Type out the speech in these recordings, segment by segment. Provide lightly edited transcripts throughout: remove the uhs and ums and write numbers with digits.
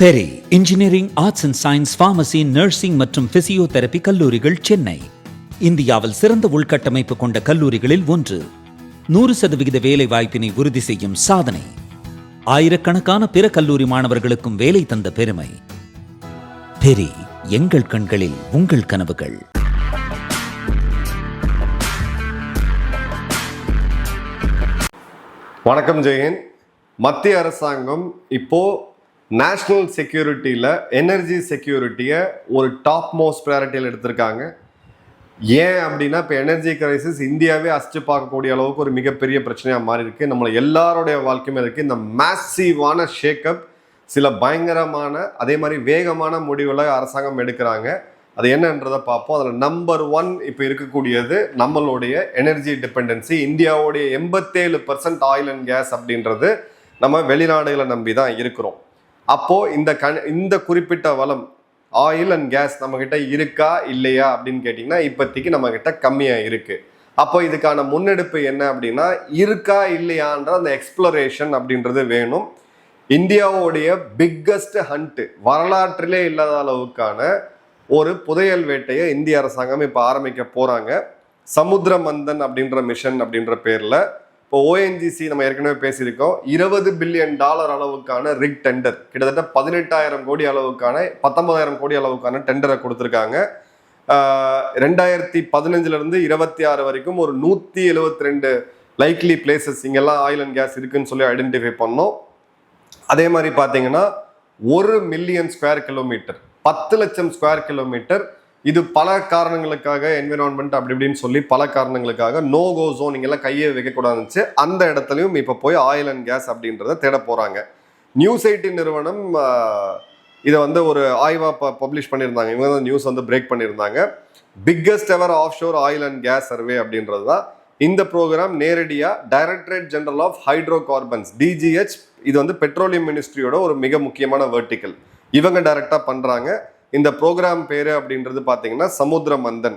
Peri engineering, arts and science, pharmacy, nursing மற்றும் physiotherapy கல்லூரிகள் சென்னை இந்தியாவில் சிறந்த உள்கட்டமைப்பு கொண்ட கல்லூரிகளில் ஒன்று. 100% வேலை வாய்ப்பினை உறுதி செய்யும் சாதனை. ஆயிரக்கணக்கான பிற கல்லூரி மாணவர்களுக்கும் வேலை தந்த பெருமை. பெரி, எங்கள் கண்களில் உங்கள் கனவுகள். வணக்கம் ஜெயன். மத்திய அரசாங்கம் இப்போ நேஷ்னல் செக்யூரிட்டியில் எனர்ஜி செக்யூரிட்டியை ஒரு டாப் மோஸ்ட் ப்ரையாரிட்டியில் எடுத்திருக்காங்க. ஏன் அப்படின்னா இப்போ எனர்ஜி கிரைசிஸ் இந்தியாவே அசிச்சு பார்க்கக்கூடிய அளவுக்கு ஒரு மிகப்பெரிய பிரச்சனையாக மாறி இருக்கு. நம்மளை எல்லாருடைய வாழ்க்கையுமே இருக்குது. இந்த மேசிவான ஷேக்கப், சில பயங்கரமான அதே மாதிரி வேகமான முடிவுகளை அரசாங்கம் எடுக்கிறாங்க. அது என்னன்றதை பார்ப்போம். அதில் நம்பர் 1 இப்போ இருக்கக்கூடியது நம்மளுடைய எனர்ஜி டிபெண்டன்சி. இந்தியாவுடைய 87% ஆயில் அண்ட் கேஸ் அப்படின்றது நம்ம வெளிநாடுகளை நம்பி தான் இருக்கிறோம். அப்போது இந்த குறிப்பிட்ட வளம் ஆயில் அண்ட் கேஸ் நம்மக்கிட்ட இருக்கா இல்லையா அப்படின்னு கேட்டிங்கன்னா இப்போதைக்கு நம்மக்கிட்ட கம்மியாக இருக்குது. அப்போ இதுக்கான முன்னெடுப்பு என்ன அப்படின்னா, இருக்கா இல்லையான்ற அந்த எக்ஸ்ப்ளோரேஷன் அப்படின்றது வேணும். இந்தியாவுடைய பிக்கஸ்ட் ஹண்ட்டு, வரலாற்றிலே இல்லாத அளவுக்கான ஒரு புதையல் வேட்டையை இந்திய அரசாங்கம் இப்போ ஆரம்பிக்க போகிறாங்க. சமுத்திர மந்தன் அப்படின்ற மிஷன் அப்படின்ற பேரில் இப்போ ஓஎன்ஜிசி நம்ம ஏற்கனவே பேசியிருக்கோம். $20 பில்லியன் அளவுக்கான ரிக் டெண்டர், கிட்டத்தட்ட 18,000 கோடி அளவுக்கான 19,000 கோடி அளவுக்கான டெண்டரை கொடுத்துருக்காங்க. 2015 26 வரைக்கும் ஒரு 172 லைக்லி பிளேசஸ் இங்கெல்லாம் ஆயில் அண்ட் கேஸ் இருக்குன்னு சொல்லி ஐடென்டிஃபை பண்ணோம். அதே மாதிரி பார்த்தீங்கன்னா 1 மில்லியன் ஸ்கொயர் கிலோமீட்டர், 10 லட்சம் ஸ்கொயர் கிலோமீட்டர். இது பல காரணங்களுக்காக, என்விரான்மெண்ட் அப்படி இப்படின்னு சொல்லி பல காரணங்களுக்காக நோ கோ ஜோன், இங்கெல்லாம் கையை வைக்கக்கூடாதுச்சு. அந்த இடத்துலையும் இப்போ போய் ஆயில் அண்ட் கேஸ் அப்படின்றத தேட போகிறாங்க. நியூஸ் 18 நிறுவனம் இதை ஒரு ஆய்வாக பப்ளிஷ் பண்ணியிருந்தாங்க. இவங்க தான் நியூஸ் பிரேக் பண்ணியிருந்தாங்க. Biggest ever offshore oil and gas survey அப்படின்றது தான் இந்த ப்ரோக்ராம். நேரடியாக directorate general of hydrocarbons, DGH, இது பெட்ரோலியம் மினிஸ்ட்ரியோட ஒரு மிக முக்கியமான வெர்டிக்கல். இவங்க டைரக்டாக பண்ணுறாங்க. இந்த ப்ரோக்ராம் பேரு அப்படின்றது பார்த்தீங்கன்னா சமுத்திர மந்தன்.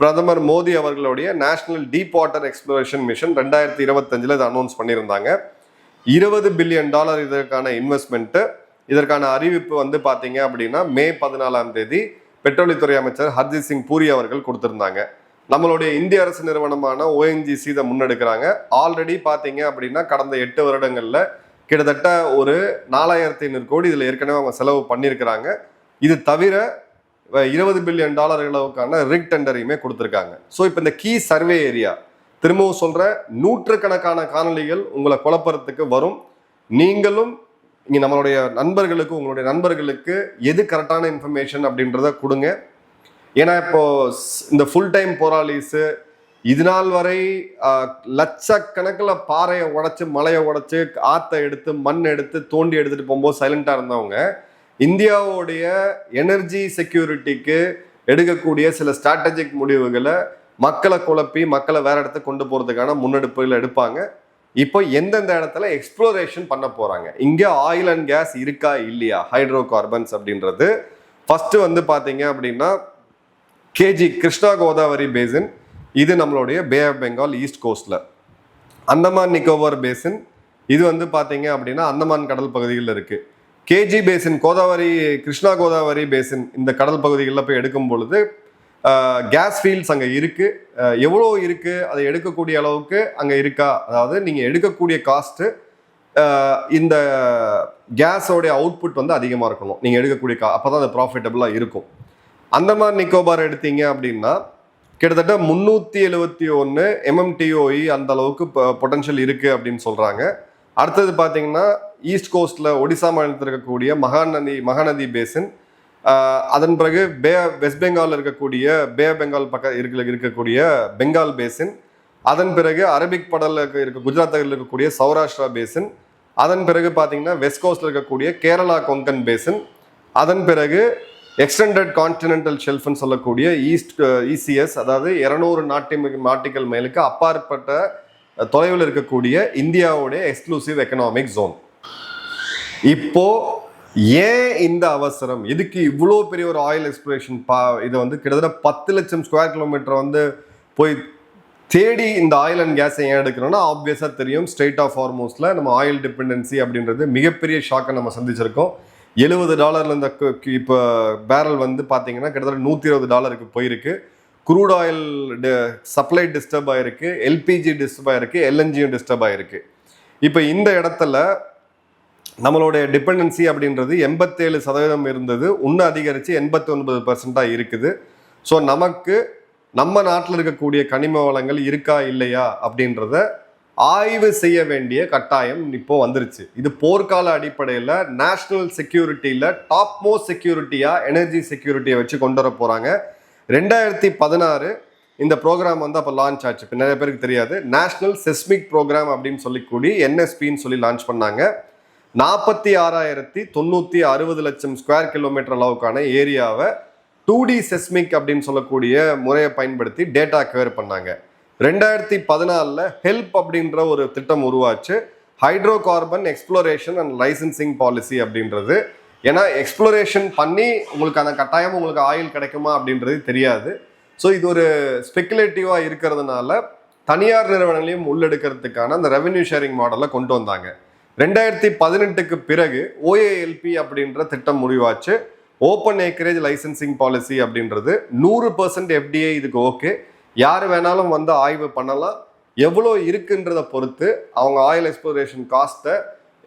பிரதமர் மோடி அவர்களுடைய national deep water exploration mission 2025 இதை அனௌன்ஸ் பண்ணியிருந்தாங்க. $20 பில்லியன் இதற்கான இன்வெஸ்ட்மெண்ட்டு. இதற்கான அறிவிப்பு பார்த்தீங்க அப்படின்னா மே 14 பெட்ரோலியத்துறை அமைச்சர் ஹர்தீப் சிங் பூரி அவர்கள் கொடுத்திருந்தாங்க. நம்மளுடைய இந்திய அரசு நிறுவனமான ONGC இதை முன்னெடுக்கிறாங்க. ஆல்ரெடி பார்த்தீங்க அப்படின்னா கடந்த 8 வருடங்களில் கிட்டத்தட்ட ஒரு 4,500 கோடி இதில் ஏற்கனவே அவங்க செலவு பண்ணியிருக்கிறாங்க. இது தவிர $20 பில்லியன் அளவுக்கான ரிக் டெண்டரையுமே கொடுத்துருக்காங்க. ஸோ இப்போ இந்த கீ சர்வே ஏரியா, திரும்பவும் சொல்கிற, நூற்றுக்கணக்கான காணொலிகள் உங்களை குழப்பறதுக்கு வரும். நீங்களும் இங்கே நம்மளுடைய நண்பர்களுக்கு, உங்களுடைய நண்பர்களுக்கு எது கரெக்டான இன்ஃபர்மேஷன் அப்படின்றத கொடுங்க. ஏன்னா இப்போ இந்த ஃபுல் டைம் போராளிஸு இது நாள் வரை லட்சக்கணக்கில் பாறையை உடைச்சு, மலையை உடைச்சு, ஆற்றை எடுத்து, மண் எடுத்து, தோண்டி எடுத்துகிட்டு போகும்போது சைலண்டாக இருந்தவங்க இந்தியாவுடைய எனர்ஜி செக்யூரிட்டிக்கு எடுக்கக்கூடிய சில ஸ்ட்ராட்டஜிக் முடிவுகளை மக்களை குழப்பி மக்களை வேற இடத்துக்கு கொண்டு போகிறதுக்கான முன்னெடுப்புகள் எடுப்பாங்க. இப்போ எந்தெந்த இடத்துல எக்ஸ்ப்ளோரேஷன் பண்ண போகிறாங்க, இங்கே ஆயில் அண்ட் கேஸ் இருக்கா இல்லையா, ஹைட்ரோ கார்பன்ஸ் அப்படின்றது. ஃபஸ்ட்டு பார்த்தீங்க அப்படின்னா கேஜி கிருஷ்ணா கோதாவரி பேசின். இது நம்மளுடைய பே ஆஃப் பெங்கால் ஈஸ்ட் கோஸ்டில். அந்தமான் நிக்கோபார் பேசின், இது பார்த்தீங்க அப்படின்னா அந்தமான் கடல் பகுதிகளில் இருக்குது. KG basin, Krishna Godavari basin, இந்த கடல் பகுதிகளில் போய் எடுக்கும் பொழுது கேஸ் ஃபீல்ட்ஸ் அங்கே இருக்குது. எவ்வளோ இருக்குது, அதை எடுக்கக்கூடிய அளவுக்கு அங்கே இருக்கா, அதாவது நீங்கள் எடுக்கக்கூடிய காஸ்ட்டு, இந்த கேஸோடைய அவுட்புட் அதிகமாக இருக்கணும் நீங்கள் எடுக்கக்கூடிய அப்போ தான் அது ப்ராஃபிட்டபுளாக இருக்கும். அந்தமான் நிக்கோபார் எடுத்தீங்க அப்படின்னா கிட்டத்தட்ட 371 MMTOE அந்த அளவுக்கு பொட்டன்ஷியல் இருக்குது அப்படின்னு சொல்கிறாங்க. அடுத்தது பார்த்தீங்கன்னா ஈஸ்ட் கோஸ்டில் ஒடிசா மாநிலத்தில் இருக்கக்கூடிய மகாநதி பேசின். அதன் பிறகு வெஸ்ட் பெங்காலில் இருக்கக்கூடிய பே ஆஃப் பெங்கால் இருக்கக்கூடிய பெங்கால் பேசின். அதன் பிறகு அரபிக் கடலில் குஜராத்தில் இருக்கக்கூடிய சௌராஷ்டிரா பேசின். அதன் பிறகு பார்த்தீங்கன்னா வெஸ்ட் கோஸ்டில் இருக்கக்கூடிய கேரளா கொங்கன் பேசின். அதன் பிறகு எக்ஸ்டெண்டட் கான்டினென்டல் ஷெல்ஃப்னு சொல்லக்கூடிய ECS, அதாவது 200 நாட்டிக்கல் மைலுக்கு அப்பாற்பட்ட தொலைவில் இருக்கக்கூடிய இந்தியாவுடைய எக்ஸ்க்ளூசிவ் எக்கனாமிக் ஜோன். இப்போ ஏன் இந்த அவசரம், எதுக்கு இவ்வளோ பெரிய ஒரு ஆயில் எக்ஸ்ப்ளோரேஷன்? இதை கிட்டத்தட்ட 10 லட்சம் ஸ்கொயர் கிலோமீட்டர் போய் தேடி இந்த ஆயில் அண்ட் கேஸை ஏன் எடுக்கிறோம்னா, ஆப்வியஸாக தெரியும், ஸ்ட்ரெயிட் ஆஃப் ஹார்மோஸில் நம்ம ஆயில் டிபெண்டன்சி அப்படின்றது மிகப்பெரிய ஷாக்கை நம்ம சந்திச்சிருக்கோம். $70 இந்த இப்போ பேரல் வந்து பார்த்தீங்கன்னா கிட்டத்தட்ட $120 போயிருக்கு. குரூட் ஆயில் சப்ளை டிஸ்டர்ப் ஆயிருக்கு, எல்பிஜி டிஸ்டர்ப் ஆயிருக்கு, எல்என்ஜியும் டிஸ்டர்ப் ஆயிருக்கு. இப்போ இந்த இடத்துல நம்மளுடைய டிபெண்டன்சி அப்படின்றது 87% இருந்தது, இன்னும் அதிகரித்து 89% இருக்குது. ஸோ நமக்கு நம்ம நாட்டில் இருக்கக்கூடிய கனிம வளங்கள் இருக்கா இல்லையா அப்படின்றத ஆய்வு செய்ய வேண்டிய கட்டாயம் இப்போ வந்துருச்சு. இது போர்க்கால அடிப்படையில் நேஷனல் செக்யூரிட்டியில் டாப் மோஸ்ட் செக்யூரிட்டியா எனர்ஜி செக்யூரிட்டியை வச்சு கொண்டு வர போறாங்க. 2016 இந்த ப்ரோக்ராம் வந்து அப்போ லான்ச் ஆச்சு. இப்போ நிறைய பேருக்கு தெரியாது, நேஷனல் செஸ்மிக் ப்ரோக்ராம் அப்படின்னு சொல்லிக்கூடி என்எஸ்பின்னு சொல்லி லான்ச் பண்ணாங்க. 46,960 லட்சம் ஸ்கொயர் கிலோமீட்டர் அளவுக்கான ஏரியாவை 2D செஸ்மிக் அப்படின்னு சொல்லக்கூடிய முறையை பயன்படுத்தி டேட்டா அக்வயர் பண்ணாங்க. 2014 ஹெல்ப் அப்படின்ற ஒரு திட்டம் உருவாச்சு, hydro carbon exploration and licensing policy அப்படின்றது. ஏன்னா எக்ஸ்ப்ளோரேஷன் பண்ணி உங்களுக்கு அந்த கட்டாயம் உங்களுக்கு ஆயில் கிடைக்குமா அப்படின்றது தெரியாது. ஸோ இது ஒரு ஸ்பெகுலேட்டிவாக இருக்கிறதுனால தனியார் நிறுவனங்களையும் உள்ளெடுக்கிறதுக்கான அந்த ரெவென்யூ ஷேரிங் மாடலை கொண்டு வந்தாங்க. 2018க்கு பிறகு OALP அப்படின்ற திட்டம் முடிவாச்சு, ஓப்பன் ஏக்கரேஜ் லைசன்சிங் பாலிசி அப்படின்றது. 100% FDA இதுக்கு ஓகே, யார் வேணாலும் வந்து ஆய்வு பண்ணலாம். எவ்வளோ இருக்குன்றதை பொறுத்து அவங்க ஆயில் எக்ஸ்ப்ளோரேஷன் காஸ்ட்டை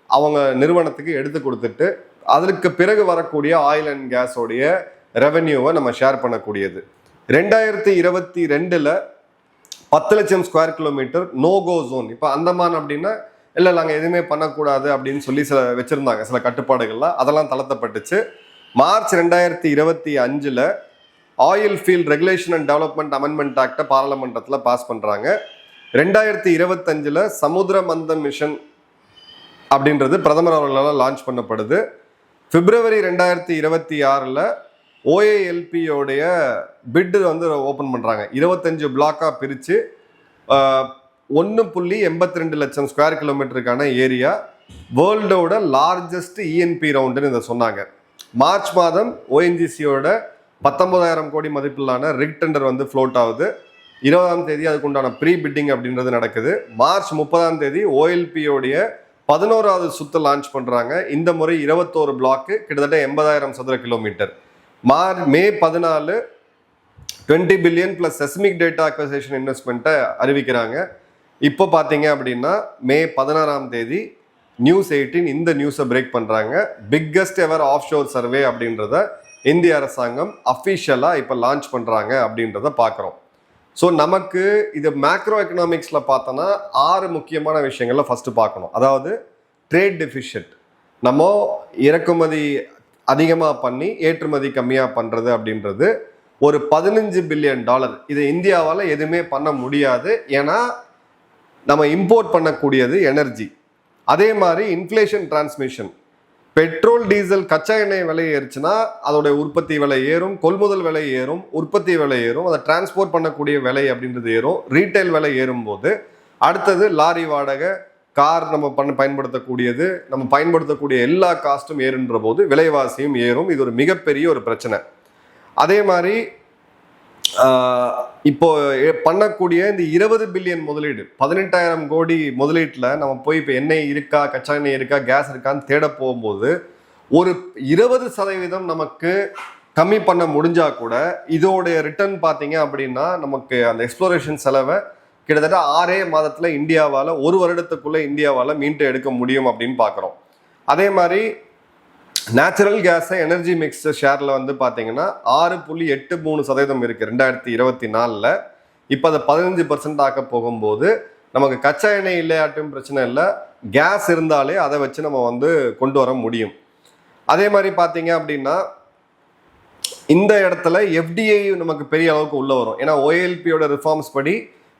அவங்க நிறுவனத்துக்கு எடுத்து கொடுத்துட்டு அதற்கு பிறகு வரக்கூடிய ஆயில் அண்ட் கேஸோடைய ரெவென்யூவை நம்ம ஷேர் பண்ணக்கூடியது. 2022 10 லட்சம் ஸ்கொயர் கிலோமீட்டர் நோகோ ஜோன். இப்போ அந்தமான் அப்படின்னா இல்லை நாங்கள் எதுவுமே பண்ணக்கூடாது அப்படின்னு சொல்லி சில வச்சுருந்தாங்க, சில கட்டுப்பாடுகள்லாம் அதெல்லாம் தளர்த்தப்பட்டுச்சு. March 2025 oil field regulation and development amendment ஆக்டை பாராளுமன்றத்தில் பாஸ் பண்ணுறாங்க. 2025 சமுத்திர மந்தம் மிஷன் அப்படின்றது பிரதமர் அவர்களால் லான்ச் பண்ணப்படுது. பிப்ரவரி 2026 OALPயோடைய பிட்டு வந்து ஓப்பன் பண்ணுறாங்க. 25 பிளாக்காக பிரித்து 1.82 லட்சம் ஸ்கொயர் கிலோமீட்டருக்கான ஏரியா, வேர்ல்டோட லார்ஜஸ்ட் ENP ரவுண்டுன்னு இதை சொன்னாங்க. மார்ச் மாதம் ONGCயோட 19,000 கோடி மதிப்பிலான ரிக் டெண்டர் வந்து ஃப்ளோட் ஆகுது. 20ஆம் தேதி அதுக்கு உண்டான ப்ரீ பிட்டிங் அப்படின்றது நடக்குது. மார்ச் 30ஆம் தேதி OLPயோடைய 11வது சுத்து லான்ச் பண்ணுறாங்க. இந்த முறை 21 பிளாக்கு, கிட்டத்தட்ட 80,000 சதுர kilometre. May 14 $20 billion plus seismic data acquisition இன்வெஸ்ட்மெண்ட்டை அறிவிக்கிறாங்க. இப்போ பார்த்தீங்க அப்படின்னா மே 16ஆம் தேதி நியூஸ் 18 இந்த நியூஸை பிரேக் பண்ணுறாங்க. Biggest ever of sure survey அப்படின்றத இந்திய அரசாங்கம் அஃபிஷியலாக இப்போ லான்ச் பண்ணுறாங்க அப்படின்றத பார்க்குறோம். ஸோ நமக்கு இது மேக்ரோ எக்கனாமிக்ஸில் பார்த்தோன்னா 6 முக்கியமான விஷயங்களை ஃபஸ்ட்டு பார்க்கணும். அதாவது ட்ரேட் டெஃபிஷியன்ட், நம்ம இறக்குமதி அதிகமாக பண்ணி ஏற்றுமதி கம்மியாக பண்ணுறது அப்படின்றது ஒரு $15 பில்லியன். இது இந்தியாவால் எதுவுமே பண்ண முடியாது, ஏன்னா நம்ம இம்போர்ட் பண்ணக்கூடியது எனர்ஜி. அதே மாதிரி இன்ஃப்ளேஷன் டிரான்ஸ்மிஷன், பெட்ரோல் டீசல் கச்சா எண்ணெய் விலை ஏறுச்சுன்னா அதோடைய உற்பத்தி விலை ஏறும், கொள்முதல் விலை ஏறும், உற்பத்தி விலை ஏறும், அதை டிரான்ஸ்போர்ட் பண்ணக்கூடிய விலை அப்படின்றது ஏறும், ரீட்டைல் விலை ஏறும்போது அடுத்தது லாரி வாடகை, கார் நம்ம பயன்படுத்தக்கூடியது, நம்ம பயன்படுத்தக்கூடிய எல்லா காஸ்ட்டும் ஏறுன்ற போது விலைவாசியும் ஏறும். இது ஒரு மிகப்பெரிய ஒரு பிரச்சனை. அதே மாதிரி இப்போ பண்ணக்கூடிய இந்த 20 பில்லியன் முதலீடு, 18,000 கோடி முதலீட்டில் நம்ம போய் இப்போ எண்ணெய் இருக்கா, கச்சா எண்ணெய் இருக்கா, கேஸ் இருக்கான்னு தேட போகும்போது ஒரு 20% நமக்கு கம்மி பண்ண முடிஞ்சா கூட இதோடைய ரிட்டர்ன் பார்த்தீங்க அப்படின்னா நமக்கு அந்த எக்ஸ்ப்ளோரேஷன் செலவை கிட்டத்தட்ட 6 மாதத்தில் இந்தியாவால், ஒரு வருடத்துக்குள்ளே இந்தியாவால் மீண்டு எடுக்க முடியும் அப்படின்னு பார்க்குறோம். அதே மாதிரி நேச்சுரல் கேஸை எனர்ஜி மிக்ஸ் ஷேரில் வந்து பார்த்தீங்கன்னா 6.83% இருக்குது 2024. இப்போ அதை 15% ஆக்க போகும்போது நமக்கு கச்சா எண்ணெய் இல்லையாட்டும் பிரச்சனை இல்லை, கேஸ் இருந்தாலே அதை வச்சு நம்ம வந்து கொண்டு வர முடியும். அதே மாதிரி பார்த்தீங்க அப்படின்னா இந்த இடத்துல FDA நமக்கு பெரிய அளவுக்கு உள்ள வரும். ஏன்னா OALPயோட ரிஃபார்ம்ஸ் படி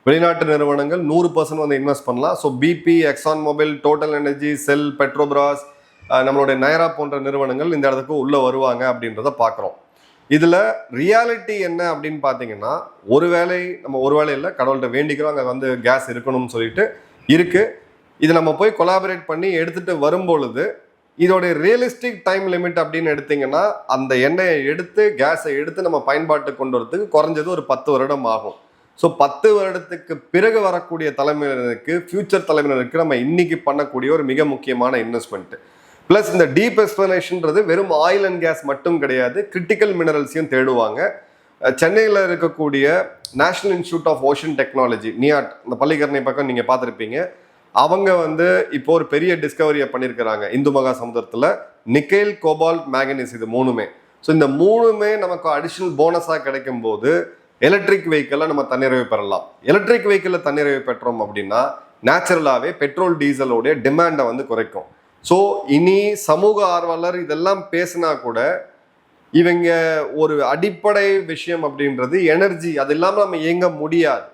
வெளிநாட்டு நிறுவனங்கள் 100% வந்து இன்வெஸ்ட் பண்ணலாம். So BP, Exxon Mobil, Total Energy, Shell, Petrobras, நம்மளுடைய நயரா போன்ற நிறுவனங்கள் இந்த இடத்துக்கு உள்ளே வருவாங்க அப்படின்றத பார்க்குறோம். இதில் ரியாலிட்டி என்ன அப்படின்னு பார்த்தீங்கன்னா, ஒரு வேளை இல்லை, கடவுள்கிட்ட வேண்டிக்கிறோம் அங்கே வந்து கேஸ் இருக்கணும்னு சொல்லிட்டு இருக்குது. இது நம்ம போய் கொலாபரேட் பண்ணி எடுத்துகிட்டு வரும்பொழுது இதோடைய ரியலிஸ்டிக் டைம் லிமிட் அப்படின்னு எடுத்திங்கன்னா அந்த எண்ணெயை எடுத்து கேஸை எடுத்து நம்ம பயன்பாட்டுக்கு கொண்டு வரதுக்கு குறைஞ்சது ஒரு 10 வருடம் ஆகும். ஸோ 10 வருடத்துக்கு பிறகு வரக்கூடிய தலைமுறையினருக்கு, ஃபியூச்சர் தலைமுறையினருக்கு நம்ம இன்னைக்கு பண்ணக்கூடிய ஒரு மிக முக்கியமான இன்வெஸ்ட்மெண்ட். பிளஸ் இந்த டீப் எக்ஸ்பிளனேஷன்ன்றது வெறும் ஆயில் அண்ட் கேஸ் மட்டும் கிடையாது, கிரிட்டிக்கல் மினரல்ஸையும் தேடுவாங்க. சென்னையில் இருக்கக்கூடிய National Institute of Ocean Technology, NIOT, இந்த பள்ளிக்கரணை பக்கம் நீங்கள் பார்த்துருப்பீங்க. அவங்க வந்து இப்போ ஒரு பெரிய டிஸ்கவரியை பண்ணியிருக்கிறாங்க இந்து மகா சமுத்திரத்தில். நிக்கேல், கோபால்ட், மேங்கனீஸ், இது மூணுமே. ஸோ இந்த மூணுமே நமக்கு அடிஷ்னல் போனஸாக கிடைக்கும் போது எலக்ட்ரிக் வெஹிக்கிளில் நம்ம தன்னிறைவு பெறலாம். எலக்ட்ரிக் வெஹிக்கிளில் தன்னிறைவு பெற்றோம் அப்படின்னா நேச்சுரலாகவே பெட்ரோல் டீசலோடைய டிமாண்டை வந்து குறைக்கும். ஸோ இனி சமூக ஆர்வலர் இதெல்லாம் பேசினா கூட இவங்க ஒரு அடிப்படை விஷயம் அப்படின்றது எனர்ஜி, அது இல்லாமல் நம்ம இயங்க முடியாது.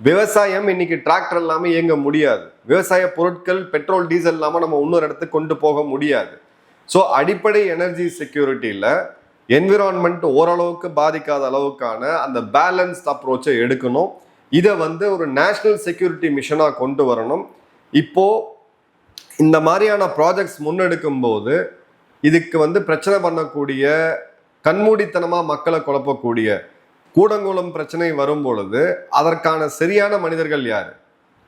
விவசாயம் இன்னைக்கு டிராக்டர் இல்லாமல் இயங்க முடியாது. விவசாய பொருட்கள் பெட்ரோல் டீசல் இல்லாமல் நம்ம இன்னொரு இடத்துக்கு கொண்டு போக முடியாது. ஸோ அடிப்படை எனர்ஜி செக்யூரிட்டியில் என்விரான்மெண்ட் ஓரளவுக்கு பாதிக்காத அளவுக்கான அந்த பேலன்ஸ்ட் அப்ரோச்சை எடுக்கணும். இதை வந்து ஒரு நேஷனல் செக்யூரிட்டி மிஷனாக கொண்டு வரணும். இப்போ இந்த மாதிரியான ப்ராஜெக்ட்ஸ் முன்னெடுக்கும் போது இதுக்கு வந்து பிரச்சனை பண்ணக்கூடிய, கண்மூடித்தனமாக மக்களை குழப்பக்கூடிய கூடங்குளம் பிரச்சனை வரும் பொழுது அதற்கான சரியான மனிதர்கள் யார்?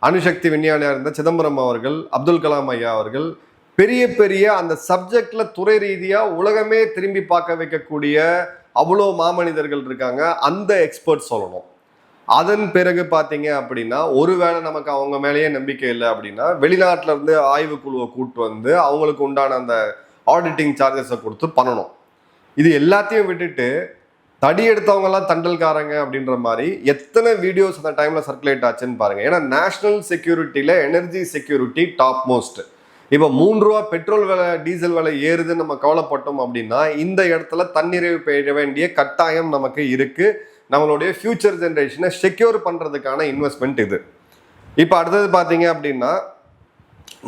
அணுசக்தி விஞ்ஞானியாக இருந்த சிதம்பரம் அவர்கள், அப்துல் கலாம் ஐயா அவர்கள், பெரிய பெரிய அந்த சப்ஜெக்ட்ல துறை ரீதியா உலகமே திரும்பி பார்க்க வைக்கக்கூடிய அவ்வளோ மாமனிதர்கள் இருக்காங்க. அந்த எக்ஸ்பர்ட் சொல்லணும். அதன் பிறகு பார்த்தீங்க அப்படின்னா, ஒருவேளை நமக்கு அவங்க மேலேயே நம்பிக்கை இல்லை அப்படின்னா வெளிநாட்டில இருந்து ஆய்வு குழுவை கூட்டு வந்து அவங்களுக்கு உண்டான அந்த ஆடிட்டிங் சார்ஜஸை கொடுத்து பண்ணணும். இது எல்லாத்தையும் விட்டுட்டு தடி எடுத்தவங்கலாம் தண்டல்காரங்க அப்படின்ற மாதிரி எத்தனை வீடியோஸ் அந்த டைம்ல சர்க்குலேட் ஆச்சுன்னு பாருங்க. ஏன்னா நேஷனல் செக்யூரிட்டியில எனர்ஜி செக்யூரிட்டி டாப் மோஸ்ட். இப்போ 3 ரூபா பெட்ரோல் விலை, டீசல் விலை ஏறுதுன்னு நம்ம கவலைப்பட்டோம் அப்படின்னா இந்த இடத்துல தன்னிறைவு பெய்ய வேண்டிய கட்டாயம் நமக்கு இருக்கு. நம்மளுடைய ஃபியூச்சர் ஜென்ரேஷனை செக்யூர் பண்றதுக்கான இன்வெஸ்ட்மெண்ட் இது. இப்போ அடுத்தது பார்த்தீங்க அப்படின்னா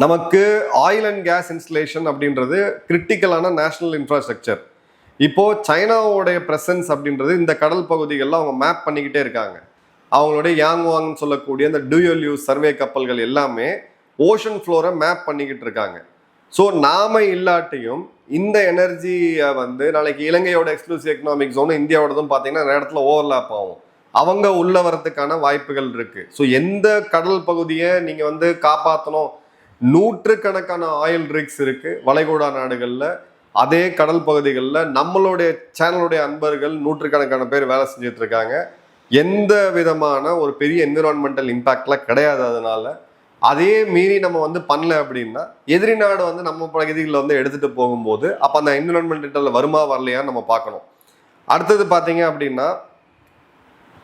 நமக்கு ஆயில் அண்ட் கேஸ் இன்ஸ்டலேஷன் அப்படின்றது கிரிட்டிக்கலான நேஷனல் இன்ஃப்ராஸ்ட்ரக்சர். இப்போ சைனாவோடைய பிரசன்ஸ் அப்படின்றது இந்த கடல் பகுதிகளில் அவங்க மேப் பண்ணிக்கிட்டே இருக்காங்க. அவங்களுடைய யாங்வாங்னு சொல்லக்கூடிய இந்த டூயல் யூஸ் சர்வே கப்பல்கள் எல்லாமே ஓஷன் ஃப்ளோரை மேப் பண்ணிக்கிட்டு இருக்காங்க. ஸோ நாம இல்லாட்டியும் இந்த எனர்ஜியை வந்து நாளைக்கு இலங்கையோட எக்ஸ்க்ளூசிவ் எக்கனாமிக் ஜோனும் இந்தியாவோடதும் பார்த்தீங்கன்னா நிறைய இடத்துல ஓவர்லாப் ஆகும். அவங்க உள்ள வரதுக்கான வாய்ப்புகள் இருக்கு. ஸோ எந்த கடல் பகுதியை நீங்க வந்து காப்பாற்றணும், நூற்றுக்கணக்கான ஆயில் ரிக்ஸ் இருக்கு வளைகுடா நாடுகளில். அதே கடல் பகுதிகளில் நம்மளுடைய சேனலுடைய அன்பர்கள் நூற்றுக்கணக்கான பேர் வேலை செஞ்சுட்டு இருக்காங்க. எந்த விதமான ஒரு பெரிய என்விரான்மெண்டல் இம்பேக்ட்லாம் கிடையாது. அதனால அதே மீறி நம்ம வந்து பண்ணல அப்படின்னா எதிரி நாடு வந்து நம்ம பகுதிகளில் வந்து எடுத்துட்டு போகும்போது அப்போ அந்த என்விரான்மெண்டல் வருமா வரலையான்னு நம்ம பார்க்கணும். அடுத்தது பார்த்தீங்க அப்படின்னா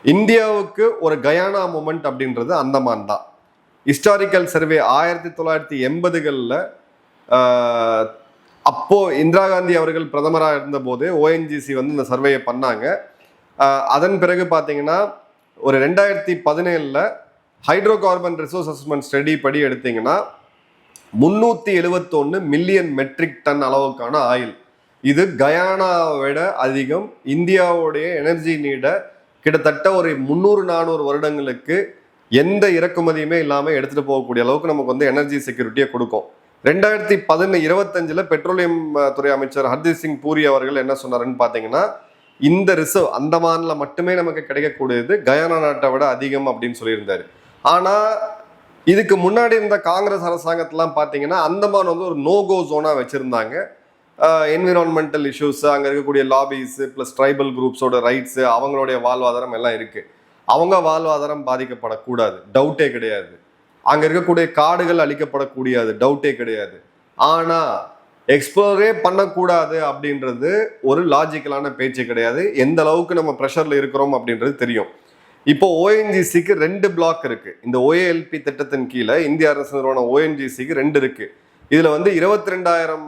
இந்தியாவுக்கு ஒரு கயானா மூமெண்ட் அப்படின்றது அந்தமான் தான். ஹிஸ்டாரிக்கல் சர்வே 1980களில் அப்போ இந்திரா காந்தி அவர்கள் பிரதமராக இருந்தபோது ஓஎன்ஜிசி வந்து இந்த சர்வேயை பண்ணாங்க. அதன் பிறகு பார்த்தீங்கன்னா ஒரு 2017 hydro carbon resource assessment study படி எடுத்தீங்கன்னா 371 மில்லியன் மெட்ரிக் டன் அளவுக்கான ஆயில். இது கயானாவை விட அதிகம். இந்தியாவுடைய எனர்ஜி நீடை கிட்டத்தட்ட ஒரு 300-400 வருடங்களுக்கு எந்த இறக்குமதியுமே இல்லாமல் எடுத்துகிட்டு போகக்கூடிய அளவுக்கு நமக்கு வந்து எனர்ஜி செக்யூரிட்டியை கொடுக்கும். 2025 பெட்ரோலியம் துறை அமைச்சர் ஹர்தீப் சிங் பூரி அவர்கள் என்ன சொன்னாருன்னு பார்த்தீங்கன்னா இந்த ரிசர்வ் அந்தமான்ல மட்டுமே நமக்கு கிடைக்கக்கூடியது கயானா நாட்டை விட அதிகம் அப்படின்னு சொல்லியிருந்தாரு. ஆனால் இதுக்கு முன்னாடி இருந்த காங்கிரஸ் அரசாங்கத்தெலாம் பார்த்தீங்கன்னா அந்தமான் வந்து ஒரு நோகோ ஜோனாக வச்சுருந்தாங்க. என்விரான்மெண்டல் இஷ்யூஸ், அங்கே இருக்கக்கூடிய லாபிஸ் ப்ளஸ் ட்ரைபல் குரூப்ஸோட ரைட்ஸு, அவங்களுடைய வாழ்வாதாரம் எல்லாம் இருக்குது. அவங்க வாழ்வாதாரம் பாதிக்கப்படக்கூடாது, டவுட்டே கிடையாது. அங்கே இருக்கக்கூடிய காடுகள் அழிக்கப்படக்கூடாது, டவுட்டே கிடையாது. ஆனால் எக்ஸ்ப்ளோரே பண்ணக்கூடாது அப்படின்றது ஒரு லாஜிக்கலான பேச்சு கிடையாது. எந்த அளவுக்கு நம்ம ப்ரெஷரில் இருக்கிறோம் அப்படின்றது தெரியும். இப்போ ஓஎன்ஜிசிக்கு 2 பிளாக் இருக்கு. இந்த ஓஏஎல்பி திட்டத்தின் கீழே இந்திய அரசு நிறுவனம் ஓஎன்ஜிசிக்கு 2 இருக்கு. இதுல வந்து 22,000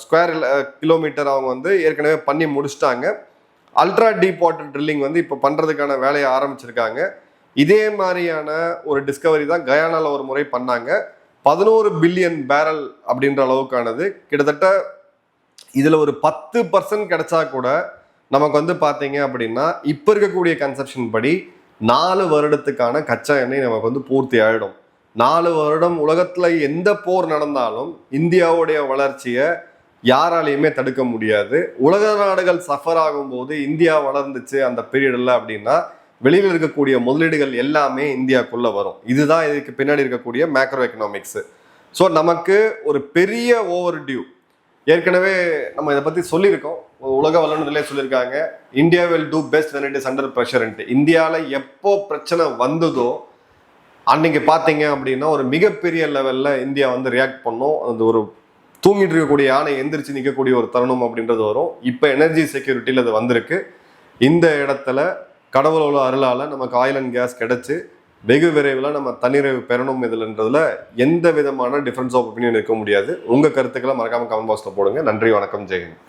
ஸ்கொயர் கிலோமீட்டர் அவங்க வந்து ஏற்கனவே பண்ணி முடிச்சிட்டாங்க. அல்ட்ரா டீப் வாட்டர் ட்ரில்லிங் வந்து இப்போ பண்றதுக்கான வேலையை ஆரம்பிச்சிருக்காங்க. இதே மாதிரியான ஒரு டிஸ்கவரி தான் கயானால ஒரு முறை பண்ணாங்க. 11 பில்லியன் பேரல் அப்படின்ற அளவுக்கானது. கிட்டத்தட்ட இதுல ஒரு 10% கிடைச்சா கூட நமக்கு வந்து பார்த்தீங்க அப்படின்னா இப்போ இருக்கக்கூடிய கன்செப்ஷன் படி 4 வருடத்துக்கான கச்சா எண்ணெய் நமக்கு வந்து பூர்த்தி ஆகிடும். 4 வருடம் உலகத்தில் எந்த போர் நடந்தாலும் இந்தியாவுடைய வளர்ச்சியை யாராலையுமே தடுக்க முடியாது. உலக நாடுகள் சஃபர் ஆகும்போது இந்தியா வளர்ந்துச்சு அந்த பீரியடில் அப்படின்னா வெளியில் இருக்கக்கூடிய முதலீடுகள் எல்லாமே இந்தியாவுக்குள்ளே வரும். இதுதான் இதுக்கு பின்னாடி இருக்கக்கூடிய மேக்ரோ எக்கனாமிக்ஸு. ஸோ நமக்கு ஒரு பெரிய ஓவர் டியூ. ஏற்கனவே நம்ம இதை பற்றி சொல்லியிருக்கோம், உலக வல்லுநர்களே சொல்லியிருக்காங்க, India will do best when it is under pressure. இந்தியாவில் எப்போ பிரச்சனை வந்ததோ அன்னைக்கு பார்த்தீங்க அப்படின்னா ஒரு மிகப்பெரிய லெவலில் இந்தியா வந்து ரியாக்ட் பண்ணோம். அது ஒரு தூங்கிட்டு இருக்கக்கூடிய யானை எந்திரிச்சு நிற்கக்கூடிய ஒரு தருணம் அப்படின்றது வரும். இப்போ எனர்ஜி செக்யூரிட்டியில் அது வந்திருக்கு. இந்த இடத்துல கடவுளோட அருளால் நமக்கு ஆயில் அண்ட் கேஸ் கிடைச்சி வெகு விரைவில் நம்ம தன்னிறைவு பெறணும் இதுலன்றதுல எந்த விதமான டிஃபரன்ஸ் ஆஃப் ஒப்பீனியன் இருக்க முடியாது. உங்கள் கருத்துக்களை மறக்காமல் கமெண்ட் பாக்ஸில் போடுங்க. நன்றி, வணக்கம், ஜெயஹிந்த்.